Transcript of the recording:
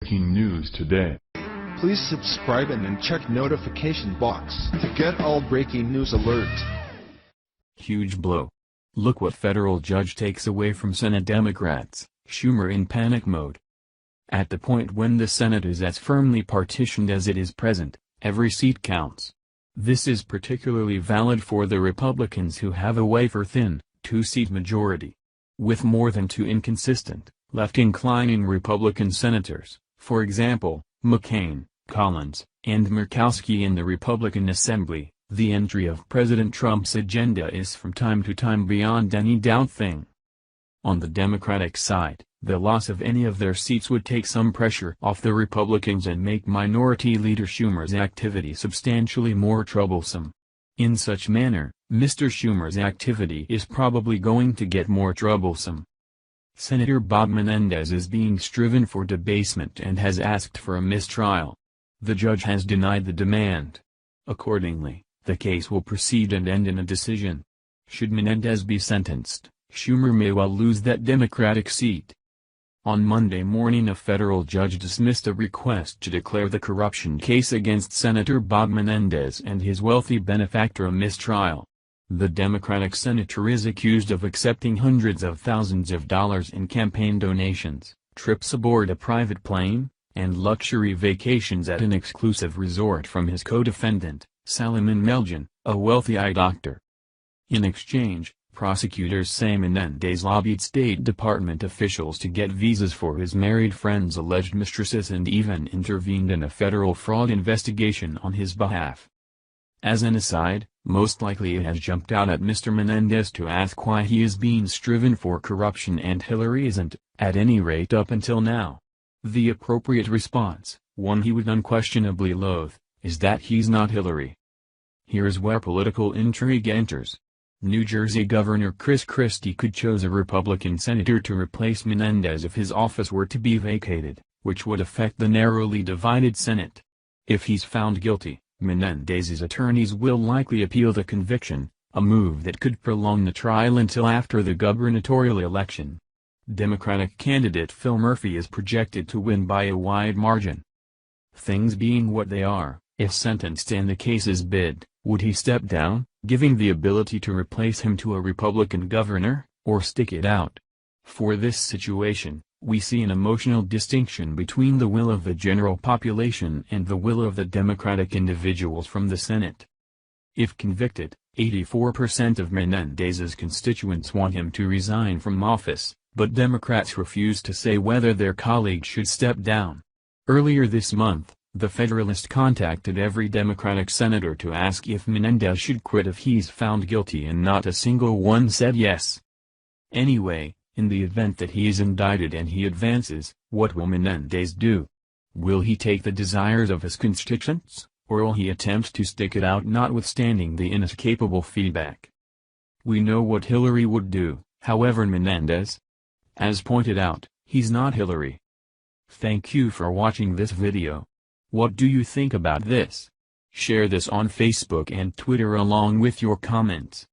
Breaking news today. Please subscribe and then check notification box to get all breaking news alerts. Huge blow. Look what federal judge takes away from Senate Democrats, Schumer in panic mode. At the point when the Senate is as firmly partitioned as it is present, every seat counts. This is particularly valid for the Republicans who have a wafer-thin, two-seat majority. With more than two inconsistent, left-inclining Republican senators, for example, McCain, Collins, and Murkowski in the Republican Assembly, the entry of President Trump's agenda is from time to time beyond any doubt thing. On the Democratic side, the loss of any of their seats would take some pressure off the Republicans and make Minority Leader Schumer's activity substantially more troublesome. In such manner, Mr. Schumer's activity is probably going to get more troublesome. Senator Bob Menendez is being striven for debasement and has asked for a mistrial. The judge has denied the demand. Accordingly, the case will proceed and end in a decision. Should Menendez be sentenced, Schumer may well lose that Democratic seat. On Monday morning, a federal judge dismissed a request to declare the corruption case against Senator Bob Menendez and his wealthy benefactor a mistrial. The Democratic senator is accused of accepting hundreds of thousands of dollars in campaign donations, trips aboard a private plane, and luxury vacations at an exclusive resort from his co-defendant, Salomon Melgen, a wealthy eye doctor. In exchange, prosecutors say Menendez lobbied State Department officials to get visas for his married friend's alleged mistresses and even intervened in a federal fraud investigation on his behalf. As an aside, most likely it has jumped out at Mr. Menendez to ask why he is being striven for corruption and Hillary isn't, at any rate up until now. The appropriate response, one he would unquestionably loathe, is that he's not Hillary. Here's where political intrigue enters. New Jersey Governor Chris Christie could choose a Republican senator to replace Menendez if his office were to be vacated, which would affect the narrowly divided Senate. If he's found guilty, Menendez's attorneys will likely appeal the conviction, a move that could prolong the trial until after the gubernatorial election. Democratic candidate Phil Murphy is projected to win by a wide margin. Things being what they are, if sentenced and the case is bid, would he step down, giving the ability to replace him to a Republican governor, or stick it out? For this situation, we see an emotional distinction between the will of the general population and the will of the Democratic individuals from the Senate. If convicted, 84% of Menendez's constituents want him to resign from office, but Democrats refuse to say whether their colleague should step down. Earlier this month, the Federalist contacted every Democratic senator to ask if Menendez should quit if he's found guilty, and not a single one said yes. Anyway, in the event that he is indicted and he advances, what will Menendez do? Will he take the desires of his constituents, or will he attempt to stick it out notwithstanding the inescapable feedback? We know what Hillary would do, however Menendez? As pointed out, he's not Hillary. Thank you for watching this video. What do you think about this? Share this on Facebook and Twitter along with your comments.